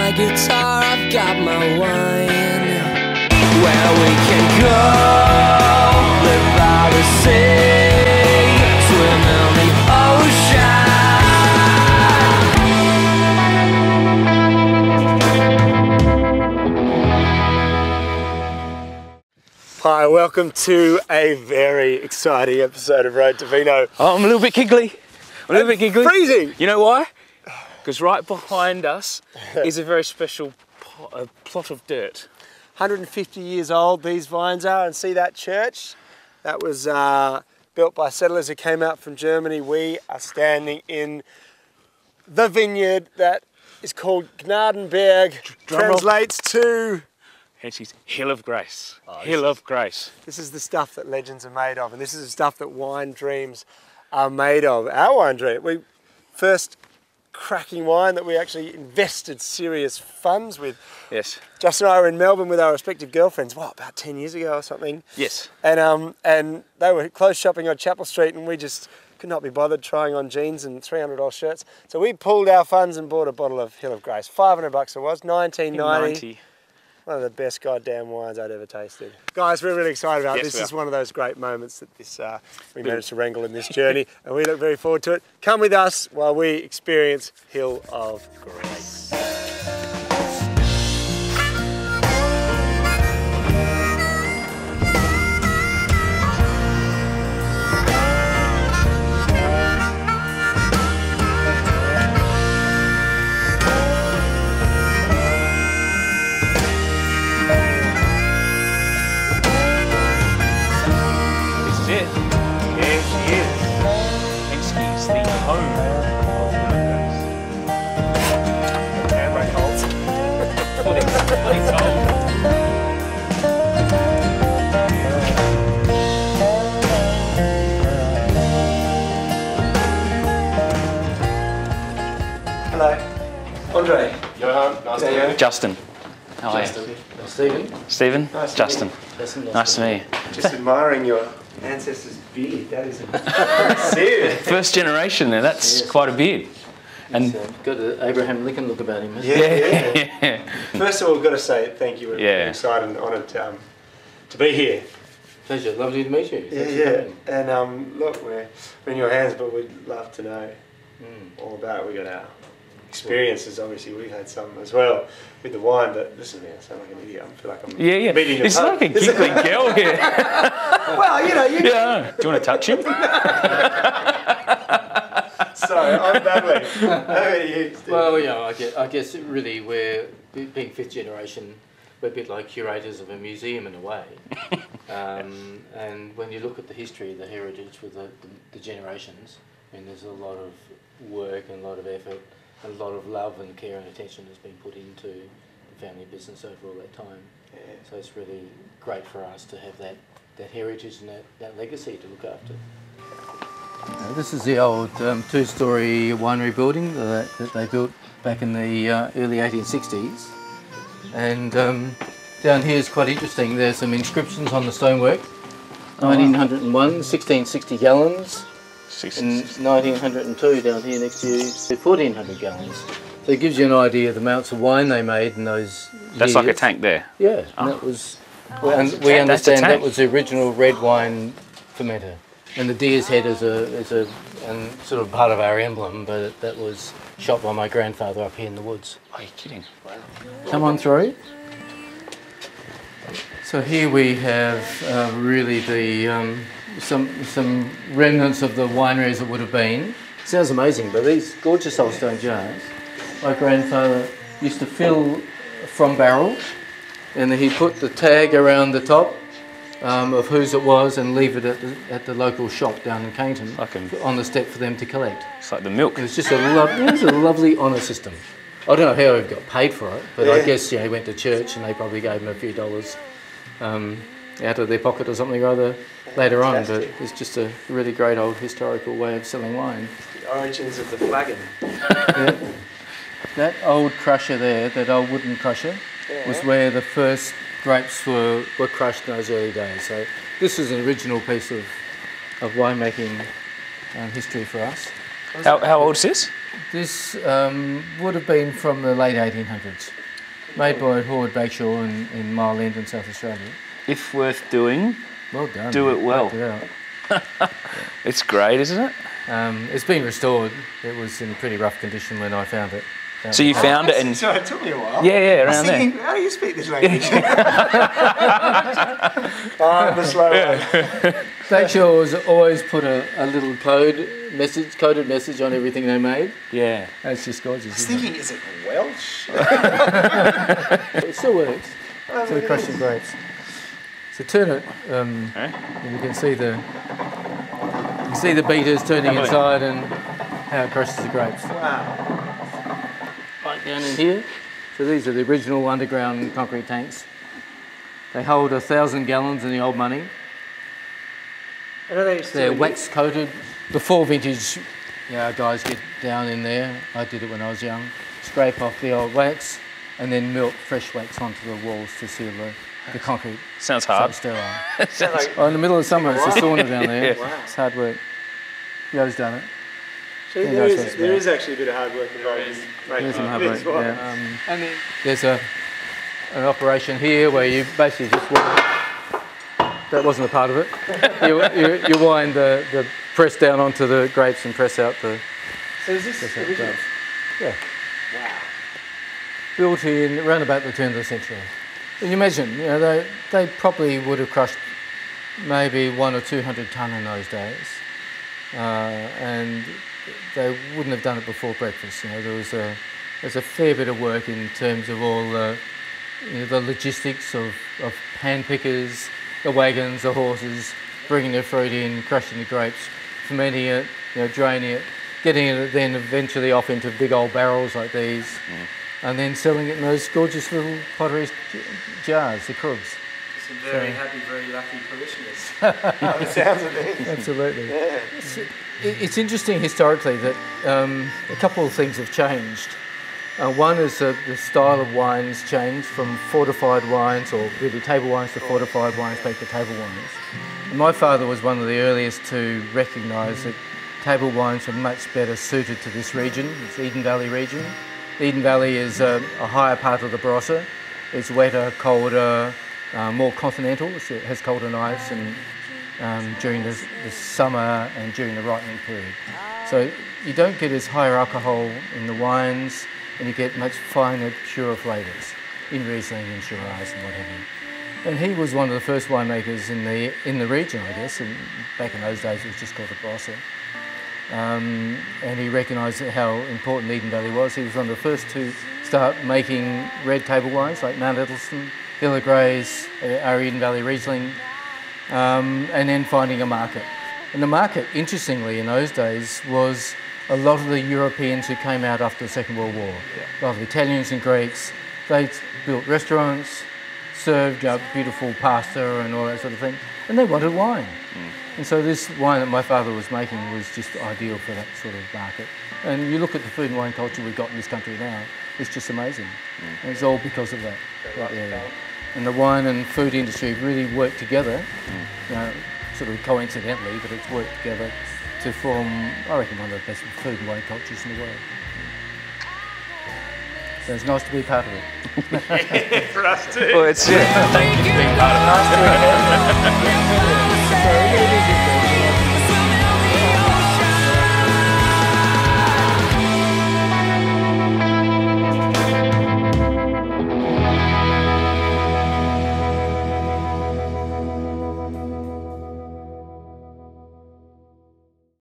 my guitar, I've got my wine. Where we can go, live by the sea, swim in the ocean. Hi, welcome to a very exciting episode of Road to Vino. Oh, I'm a little bit giggly. Freezing! You know why? Because right behind us is a very special plot of dirt. 150 years old these vines are, and see that church? That was built by settlers who came out from Germany. We are standing in the vineyard that is called Gnadenberg, translates to... Actually, Hill of Grace. Hill of Grace. This is the stuff that legends are made of, and this is the stuff that wine dreams are made of. Our wine dream, first cracking wine that we actually invested serious funds with. Yes. Justin and I were in Melbourne with our respective girlfriends, about 10 years ago or something. Yes. And they were clothes shopping on Chapel Street, and we just could not be bothered trying on jeans and $300 shirts. So we pulled our funds and bought a bottle of Hill of Grace. $500 it was, 1990. One of the best goddamn wines I'd ever tasted. Guys, we're really excited about this. This is one of those great moments that we managed to wrangle in this journey, and we look very forward to it. Come with us while we experience Hill of Grace. Hello, Andre. Johan, nice to meet you. Justin. How are you? Stephen. Stephen? Nice to Justin. Nice to meet you. Just admiring your ancestors' beard. That is serious. First generation there, that's quite a beard. And got an Abraham Lincoln look about him. yeah. First of all, we've got to say thank you. We're excited and honoured to be here. Pleasure, lovely to meet you. And look, we're in your hands, but we'd love to know all about it. We got our experiences, obviously we've had some as well with the wine, but listen, man, I sound like an idiot. I feel like I'm meeting It's like a giggly girl here. Well, you know, Do you want to touch him? Sorry, I'm babbling. Well, I guess really we're, being fifth generation, we're a bit like curators of a museum in a way. And when you look at the history, the heritage with the generations, there's a lot of work and a lot of effort, a lot of love and care and attention has been put into the family business over all that time. Yeah. So it's really great for us to have that heritage and that legacy to look after. This is the old two-storey winery building that they built back in the early 1860s. And down here is quite interesting. There's some inscriptions on the stonework. 1901, 1660 gallons. In 1902 down here next to you, 1,400 gallons. So it gives you an idea of the amounts of wine they made in those That's years. like a tank there. Yeah, and that was, we understand that was the original red wine fermenter. And the deer's head is a sort of part of our emblem, but that was shot by my grandfather up here in the woods. Are you kidding? Wow. Come on through. So here we have really the some remnants of the wineries that would have been. Sounds amazing, but these gorgeous old stone jars, my grandfather used to fill from barrels, and he'd put the tag around the top of whose it was and leave it at the local shop down in Cainton on the step for them to collect. It's like the milk. It was just a lovely honour system. I don't know how he got paid for it, but I guess he went to church and they probably gave him a few dollars out of their pocket or something or other later on. But it's just a really great old historical way of selling wine. The origins of the flagon. Yeah. That old crusher there, that old wooden crusher, was where the first grapes were crushed in those early days. So this is an original piece of winemaking history for us. How old is this? This would have been from the late 1800s, made by Howard Bagshaw in Mile End in South Australia. If worth doing, Well done. do it well. Worked it out. It's great, isn't it? It's been restored. It was in pretty rough condition when I found it. So you found it and... Sorry, it took me a while. Yeah, I was around there. thinking, how do you speak this language? The slow one. Bagshaw has always put a little coded message on everything they made. Yeah. That's just gorgeous. I was thinking, is it Welsh? It still works. So we crush the grapes. So turn it, and you can see the beaters turning inside and how it crushes the grapes. Wow. Right down in here. So these are the original underground concrete tanks. They hold 1,000 gallons in the old money. They're wax coated. The fall vintage, guys get down in there. I did it when I was young. Scrape off the old wax and then melt fresh wax onto the walls to seal the concrete. Sounds hard. Sterile. In the middle of summer, it's a sauna down there. Wow. It's hard work. Yo's done it. See, there is actually a bit of hard work involved in making There's some hard work. this one. Yeah. And then there's an operation here where you basically just wind. That wasn't a part of it. You wind the press down onto the grapes and press out the. So is this original? Yeah. Wow. Built in around about the turn of the century. And you imagine, they probably would have crushed maybe 100 or 200 tonne in those days, and they wouldn't have done it before breakfast. There's a fair bit of work in terms of all the logistics of hand pickers, the wagons, the horses, bringing the fruit in, crushing the grapes, fermenting it, draining it, getting it then eventually off into big old barrels like these. And then selling it in those gorgeous little pottery jars, the krugs. Some very happy, very lucky parishioners. By the sounds of things. Absolutely. Yeah. It's interesting historically that a couple of things have changed. One is the style of wines changed from fortified wines, or really table wines, to fortified wines back to table wines. And my father was one of the earliest to recognise that table wines are much better suited to this region, this Eden Valley region. The Eden Valley is a higher part of the Barossa. It's wetter, colder, more continental. It has colder nights and during the summer and during the ripening period. So you don't get as higher alcohol in the wines, and you get much finer, purer flavours in Riesling and Shiraz and what have you. And he was one of the first winemakers in the region, I guess. And back in those days, it was just called the Barossa. And he recognised how important Eden Valley was. He was one of the first to start making red table wines like Mount Eddleston, Hill of Grays, our Eden Valley Riesling, and then finding a market. And the market, interestingly, in those days was a lot of the Europeans who came out after the Second World War. A lot of the Italians and Greeks. They built restaurants, served up beautiful pasta and all that sort of thing, and they wanted wine. And so this wine that my father was making was just ideal for that sort of market. And you look at the food and wine culture we've got in this country now, it's just amazing. And it's all because of that area. And the wine and food industry really worked together, sort of coincidentally, but it's worked together to form, I reckon, one of the best food and wine cultures in the world. So it's nice to be part of it. For us too. Well, it's Thank you for being part of it. Nice to